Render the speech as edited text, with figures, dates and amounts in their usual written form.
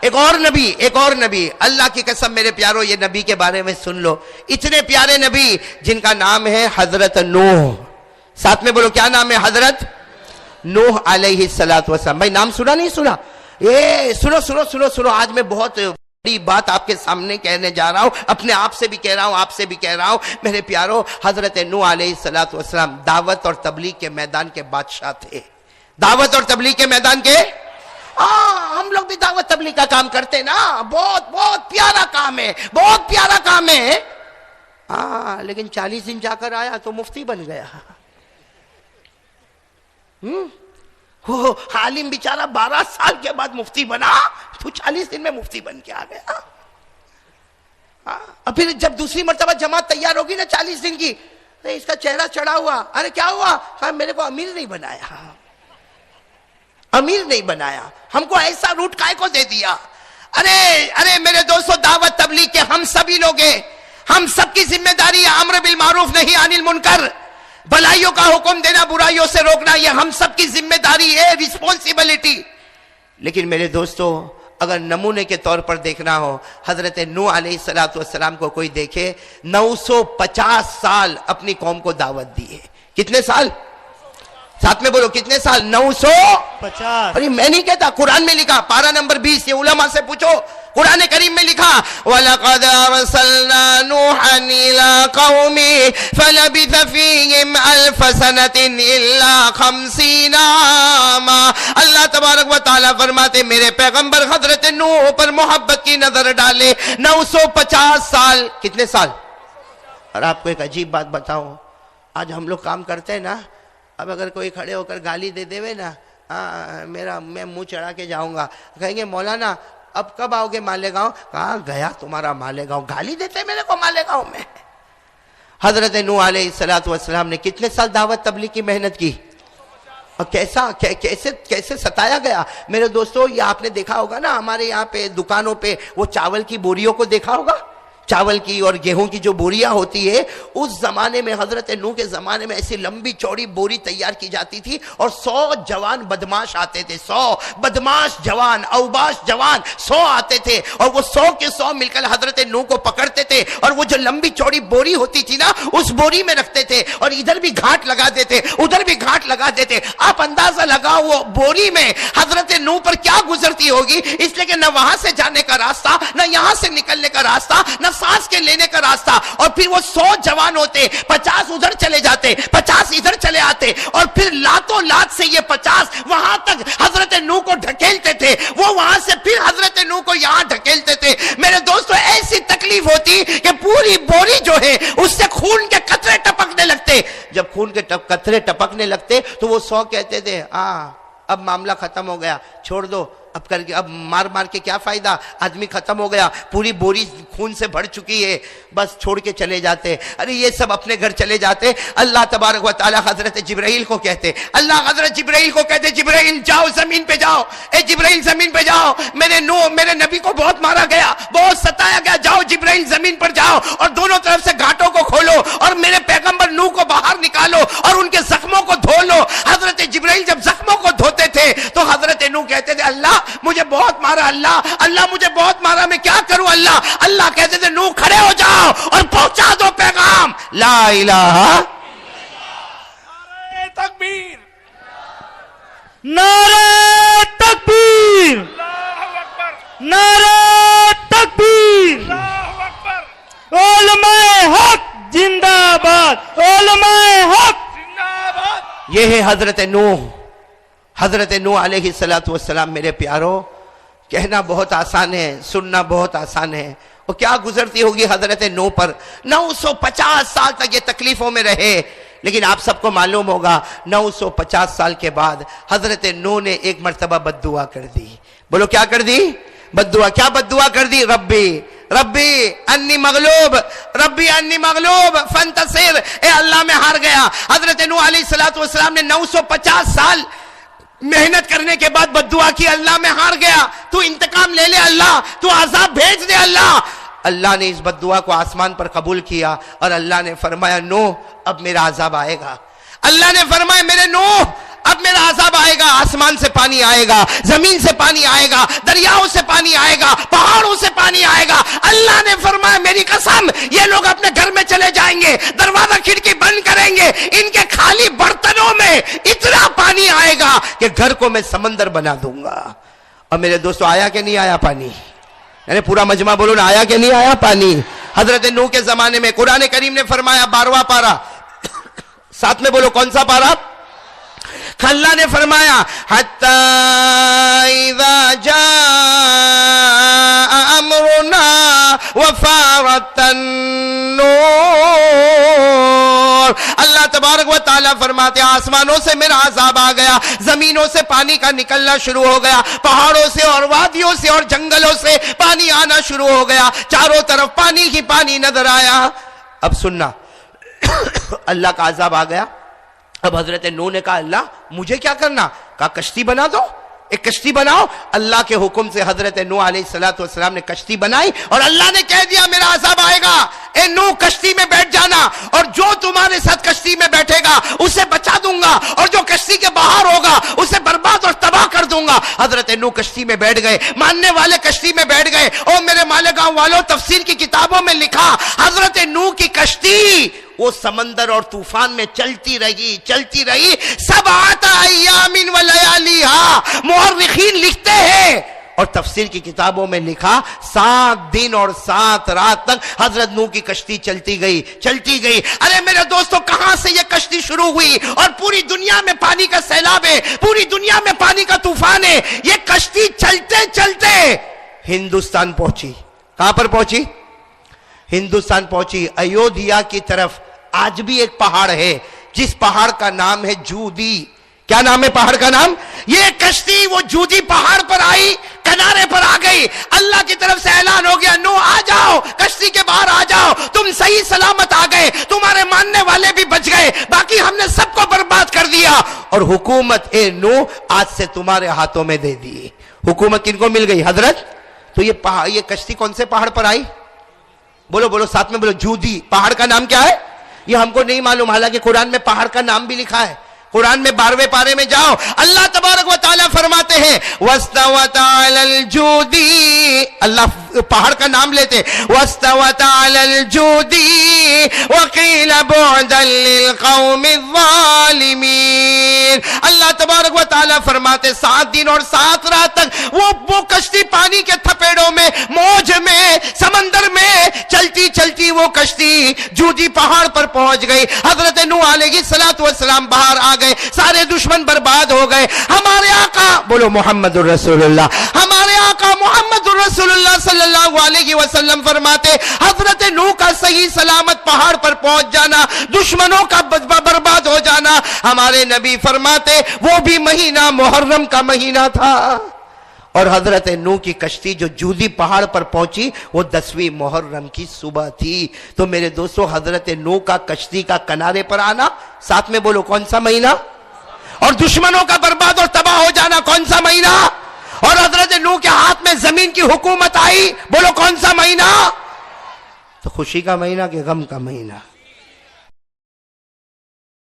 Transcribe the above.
ایک اور نبی اللہ کی قسم میرے پیارو، یہ نبی کے بارے میں سن لو، اتنے پیارے نبی جن کا نام ہے حضرت نوح. ساتھ میں بولو کیا نام ہے؟ حضرت نوح علیہ السلام. بھائی نام سنا نہیں سنا؟ یہ سنو. آج میں بہت بڑی بات آپ کے سامنے کہنے جا رہا ہوں، اپنے آپ سے بھی کہہ رہا ہوں، آپ سے بھی کہہ رہا ہوں. میرے پیارو، حضرت نوح علیہ السلام دعوت اور تبلیغ کے میدان کے بادشاہ تھے. دعوت اور تبلیغ کے میدان کے، ہم لوگ بھی دعوت تبلیغ کا کام کرتے نا، بہت پیارا کام ہے، بہت پیارا کام ہے. لیکن 40 دن جا کر آیا تو مفتی بن گیا. وہ عالم بیچارہ 12 سال کے بعد مفتی بنا، تو 40 دن میں مفتی بن کے آ گیا. اور پھر جب دوسری مرتبہ جماعت تیار ہوگی نا 40 دن کی، اس کا چہرہ چڑھا ہوا، ارے کیا ہوا؟ کہا میرے کو امیر نہیں بنایا، امیر نہیں بنایا، ہم کو ایسا روٹ کائے کو دے دیا. ارے میرے دوستو، دعوت تبلیغ کے ہم سبھی لوگ ہیں، ہم سب کی ذمہ داری ہے. امر بالمعروف نہی عن المنکر، بھلائیوں کا حکم دینا، برائیوں سے روکنا، یہ ہم سب کی ذمہ داری ہے، رسپانسبلٹی. لیکن میرے دوستو، اگر نمونے کے طور پر دیکھنا ہو، حضرت نوح علیہ السلام کو کوئی دیکھے، 950 سال اپنی قوم کو دعوت دی ہے. کتنے سال؟ ساتھ میں بولو کتنے سال؟ 950. ارے میں نہیں کہتا، قرآن میں لکھا، پارہ نمبر 20، یہ علماء سے پوچھو، قرآن کریم میں لکھا، وَلَقَدْ أَرْسَلْنَا نُوحًا إِلَىٰ قَوْمِهِ فَلَبِثَ فِيهِمْ أَلْفَ سَنَةٍ إِلَّا 50 عَامًا. اللہ تبارک و تعالیٰ فرماتے میرے پیغمبر حضرت نوح پر محبت کی نظر ڈالے، 950 سال. کتنے سال؟ اور آپ کو ایک عجیب بات بتاؤں، آج ہم لوگ کام کرتے ہیں نا، اب اگر کوئی کھڑے ہو کر گالی دے دے نا، میں منہ چڑھا کے جاؤں گا، کہیں گے مولانا اب کب آؤ گے مالیگاؤں؟ کہاں گیا تمہارا مالیگاؤں؟ گالی دیتے میرے کو مالیگاؤں میں. حضرت نوح علیہ السلام نے کتنے سال دعوت تبلیغ کی محنت کی، اور کیسے ستایا گیا. میرے دوستو، یہ آپ نے دیکھا ہوگا نا، ہمارے یہاں پہ دکانوں پہ وہ چاول کی بوریوں کو دیکھا ہوگا، چاول کی اور گیہوں کی جو بوریاں ہوتی ہے، اس زمانے میں حضرت نوح کے زمانے میں ایسی لمبی چوڑی بوری تیار کی جاتی تھی، اور 100 جوان بدماش آتے تھے، 100 بدماش جوان، اوباش جوان 100 آتے تھے، اور وہ 100 کے 100 مل کر حضرت نوح کو پکڑتے تھے، اور وہ جو لمبی چوڑی بوری ہوتی تھی نا، اس بوری میں رکھتے تھے، اور ادھر بھی گھاٹ لگا دیتے، ادھر بھی گھاٹ لگا دیتے. آپ اندازہ لگاؤ وہ بوری میں حضرت نوح پر کیا گزرتی ہوگی، اس لیے کہ نہ وہاں سے جانے کا راستہ، نہ یہاں سے نکلنے کا راستہ، نہ سانس کے لینے کا راستہ. اور پھر وہ 100 جوان ہوتے، 50 ادھر چلے جاتے، 50 ادھر چلے آتے، اور پھر لاتوں لات سے یہ 50 وہاں تک حضرت نوح کو ڈھکیلتے تھے، وہ وہاں سے پھر حضرت نوح کو یہاں ڈھکیلتے تھے. میرے دوستو، ایسی تکلیف ہوتی کہ پوری بوری جو ہے اس سے خون کے قطرے ٹپکنے لگتے. جب خون کے قطرے ٹپکنے لگتے تو وہ 100 کہتے تھے اب معاملہ ختم ہو گیا، چھوڑ دو، اب مار کے کیا فائدہ، آدمی ختم ہو گیا، پوری بوری خون سے بھر چکی ہے، بس چھوڑ کے چلے جاتے. ارے یہ سب اپنے گھر چلے جاتے. اللہ تبارک و تعالی حضرت جبرائیل کو کہتے، جبرائیل جاؤ زمین پہ جاؤ، اے جبرائیل زمین پہ جاؤ، میرے نبی کو بہت مارا گیا، بہت ستایا گیا، جاؤ جبرائیل زمین پر جاؤ، اور دونوں طرف سے گھاٹوں کو کھولو، اور میرے پیغمبر نوح کو باہر نکالو، اور ان کے زخموں کو دھو لو. حضرت جبرائیل جب زخموں کو دھوتے تھے تو حضرت نوح کہتے تھے، اللہ مجھے بہت مارا، اللہ مجھے بہت مارا، میں کیا کروں اللہ کہتے تھے، نوح کھڑے ہو جاؤ اور پہنچا دو پیغام لا الہ. نعرہ تکبیر، نعرہ تکبیر، اللہ اکبر، نعرہ تکبیر، اللہ اکبر، علماء حق زندہ باد، علماء حق زندہ باد. یہ ہے حضرت نوح علیہ السلام. میرے پیارو، کہنا بہت آسان ہے، سننا بہت آسان ہے. اور کیا گزرتی ہوگی حضرت نوح پر، 950 سال تک یہ تکلیفوں میں رہے. لیکن آپ سب کو معلوم ہوگا 950 سال کے بعد حضرت نوح نے ایک مرتبہ بد دعا کر دی. بولو کیا کر دی؟ بد دعا. کیا بد دعا کر دی؟ ربی انی مغلوب فانتصر، اے اللہ میں ہار گیا. حضرت نوح علیہ السلام نے 950 سال محنت کرنے کے بعد بد دعا کی، اللہ میں ہار گیا، تو انتقام لے لے اللہ، تو عذاب بھیج دے اللہ. اللہ نے اس بد دعا کو آسمان پر قبول کیا، اور اللہ نے فرمایا نوح اب میرا عذاب آئے گا. اللہ نے فرمایا میرے نوح اب میرا عذاب آئے گا، آسمان سے پانی آئے گا، زمین سے پانی آئے گا، دریاؤں سے پانی آئے گا، پہاڑوں سے پانی آئے گا۔ اللہ نے فرمایا میری قسم یہ لوگ اپنے گھر میں چلے جائیں گے، دروازہ کھڑکی بند کریں گے، ان کے خالی برتنوں میں اتنا پانی آئے گا کہ گھر کو میں سمندر بنا دوں گا۔ اور میرے دوستو آیا کہ نہیں آیا پانی؟ یعنی پورا مجمع بولو نا، آیا کہ نہیں آیا پانی؟ حضرت نوح کے زمانے میں قرآن کریم نے فرمایا 12واں پارہ، ساتھ میں بولو کون سا پارہ؟ اللہ نے فرمایا حتی اذا جاء امرنا وفارت النور، اللہ تبارک و تعالیٰ فرماتے آسمانوں سے میرا عذاب آ گیا، زمینوں سے پانی کا نکلنا شروع ہو گیا، پہاڑوں سے اور وادیوں سے اور جنگلوں سے پانی آنا شروع ہو گیا، چاروں طرف پانی ہی پانی نظر آیا۔ اب سننا، اللہ کا عذاب آ گیا۔ اب حضرت نوح نے کہا اللہ مجھے کیا کرنا؟ کہا کشتی بنا دو، ایک کشتی بناؤ۔ اللہ کے حکم سے حضرت نوح علیہ السلام نے کشتی بنائی، اور اللہ نے کہہ دیا میرا عذاب آئے گا، اے نوح کشتی میں بیٹھ جانا، اور جو تمہارے ساتھ کشتی میں بیٹھے گا اسے بچا دوں گا، اور جو کشتی کے باہر ہوگا اسے برباد اور تباہ کر دوں گا۔ حضرت نوح کشتی میں بیٹھ گئے، ماننے والے کشتی میں بیٹھ گئے۔ او میرے مالیگاؤں والوں، تفسیر کی کتابوں میں لکھا حضرت نوح کی کشتی وہ سمندر اور طوفان میں چلتی رہی 7 ایام و لیالیہا، مورخین لکھتے ہیں اور تفسیر کی کتابوں میں لکھا 7 دن اور 7 رات تک حضرت نوح کی کشتی چلتی گئی۔ ارے میرے دوستو کہاں سے یہ کشتی شروع ہوئی؟ اور پوری دنیا میں پانی کا سیلاب ہے، پوری دنیا میں پانی کا طوفان ہے۔ یہ کشتی چلتے چلتے ہندوستان پہنچی۔ کہاں پر پہنچی؟ ہندوستان پہنچی، ایودھیا کی طرف۔ آج بھی ایک پہاڑ ہے جس پہاڑ کا نام ہے جودی۔ کیا نام ہے پہاڑ کا نام؟ یہ کشتی وہ جودی پہاڑ پر آئی، کنارے پر آ گئی، اللہ کی طرف سے اعلان ہو گیا نوح آ جاؤ، کشتی کے باہر آ جاؤ، تم صحیح سلامت آ گئے، تمہارے ماننے والے بھی بچ گئے، باقی ہم نے سب کو برباد کر دیا، اور حکومت اے نوح آج سے تمہارے ہاتھوں میں دے دی۔ حکومت کن کو مل گئی؟ حضرت۔ تو یہ کشتی کون سے پہاڑ پر آئی؟ بولو ساتھ میں بولو، جودی۔ پہاڑ کا نام کیا ہے؟ یہ ہم کو نہیں معلوم، حالانکہ قرآن میں پہاڑ کا نام بھی لکھا ہے۔ قرآن میں 12ویں پارے میں جاؤ، اللہ تبارک و تعالیٰ فرماتے ہیں وَاسْتَوَتْ عَلَى الْجُودِ، اللہ پہاڑ کا نام لیتے، وَاسْتَوَتْ عَلَى الْجُودِ وَقِيلَ بُعْدًا لِلْقَوْمِ الظَّالِمِينَ۔ اللہ تبارک و تعالیٰ فرماتے 7 دن اور 7 رات تک وہ کشتی پانی کے تھپیڑوں میں، موج میں، سمندر میں چلتی وہ کشتی جودی پہاڑ پر پہنچ گئی۔ حضرت نوح علیہ السلام باہر آ گئے، سارے دشمن برباد ہو گئے۔ ہمارے آقا بولو محمد الرسول اللہ، ہمارے آقا محمد الرسول اللہ صلی اللہ علیہ وسلم فرماتے حضرت نوح کا صحیح سلامت پہاڑ پر پہنچ جانا، دشمنوں کا برباد ہو جانا، ہمارے نبی فرماتے وہ بھی مہینہ محرم کا مہینہ تھا، اور حضرت نوح کی کشتی جو جودی پہاڑ پر پہنچی وہ 10ویں محرم کی صبح تھی۔ تو میرے دوستو حضرت نوح کا کشتی کا کنارے پر آنا، ساتھ میں بولو کون سا مہینہ؟ اور دشمنوں کا برباد اور تباہ ہو جانا کون سا مہینہ؟ اور حضرت نوح کے ہاتھ میں زمین کی حکومت آئی، بولو کون سا مہینہ؟ تو خوشی کا مہینہ کہ غم کا مہینہ؟